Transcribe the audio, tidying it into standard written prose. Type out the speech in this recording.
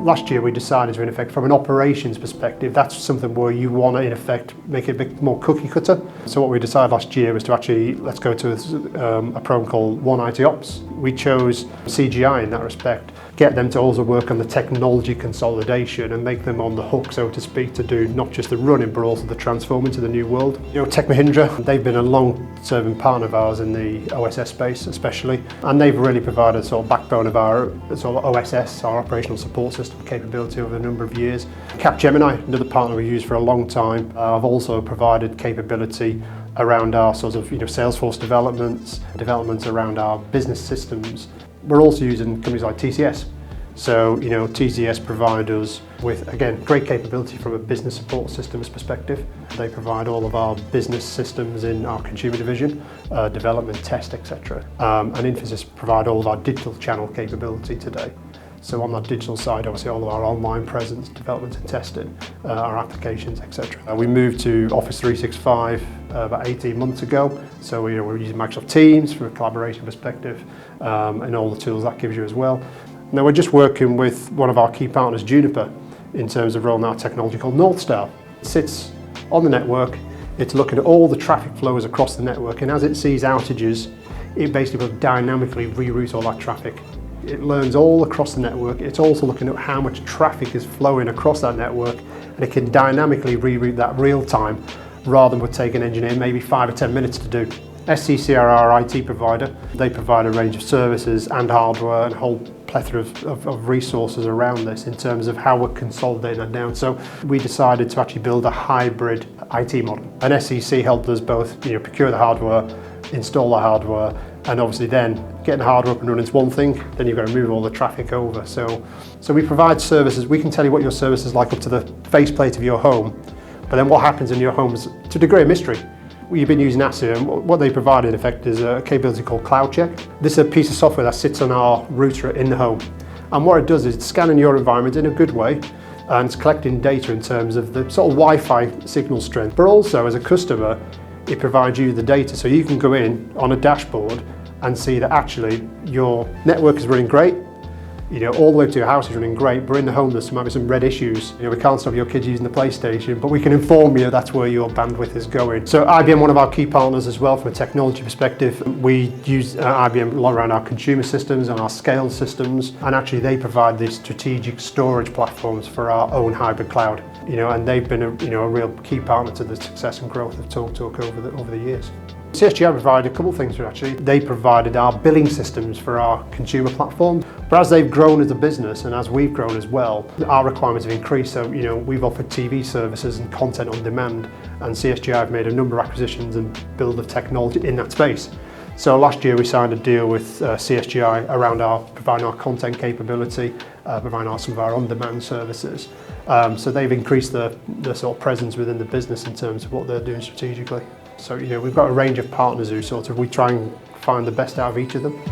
last year we decided to, in effect, from an operations perspective, that's something where you want to, in effect, make it a bit more cookie cutter. So what we decided last year was to actually, let's go to a program called One IT Ops. We chose CGI in that respect, get them to also work on the technology consolidation and make them on the hook, so to speak, to do not just the running, but also the transform into the new world. You know, Tech Mahindra, they've been a long-serving partner of ours in the OSS space, especially, and they've really provided sort of backbone of our sort of OSS, our operational support system capability over a number of years. Capgemini, another partner we used for a long time, have also provided capability around our sort of Salesforce developments around our business systems. We're also using companies like TCS. So, TCS provide us with, again, great capability from a business support systems perspective. They provide all of our business systems in our consumer division, development, test, etc. And Infosys provide all of our digital channel capability today. So on that digital side, obviously all of our online presence, development and testing, our applications, etc. We moved to Office 365 about 18 months ago. So we're using Microsoft Teams from a collaboration perspective, and all the tools that gives you as well. Now we're just working with one of our key partners, Juniper, in terms of rolling out technology called North Star. It sits on the network, it's looking at all the traffic flows across the network, and as it sees outages, it basically will dynamically reroute all that traffic. It learns all across the network. It's also looking at how much traffic is flowing across that network, and it can dynamically reroute that real time rather than would take an engineer maybe 5 or 10 minutes to do. SCC are our IT provider. They provide a range of services and hardware and a whole plethora of resources around this in terms of how we're consolidating that down. So we decided to actually build a hybrid IT model. And SCC helped us both procure the hardware, install the hardware, and obviously then getting the hardware up and running is one thing, then you've got to move all the traffic over. So we provide services. We can tell you what your service is like up to the faceplate of your home, but then what happens in your home is to a degree a mystery. You've been using ASIA, and what they provide in effect is a capability called Cloud Check. This is a piece of software that sits on our router in the home. And what it does is it's scanning your environment in a good way, and it's collecting data in terms of the sort of Wi-Fi signal strength. But also as a customer, it provides you the data, so you can go in on a dashboard and see that actually your network is running great, all the way to your house is running great, but in the home there might be some red issues. We can't stop your kids using the PlayStation, but we can inform you that's where your bandwidth is going. So IBM, one of our key partners as well from a technology perspective. We use IBM a lot around our consumer systems and our scale systems, and actually they provide these strategic storage platforms for our own hybrid cloud. And they've been a real key partner to the success and growth of TalkTalk over the years. CSGI provided a couple of things for actually. They provided our billing systems for our consumer platform. But as they've grown as a business and as we've grown as well, our requirements have increased. So, we've offered TV services and content on demand, and CSGI have made a number of acquisitions and build of technology in that space. So last year we signed a deal with CSGI around providing our content capability, providing some of our on-demand services. So they've increased the sort of presence within the business in terms of what they're doing strategically. So we've got a range of partners who we try and find the best out of each of them.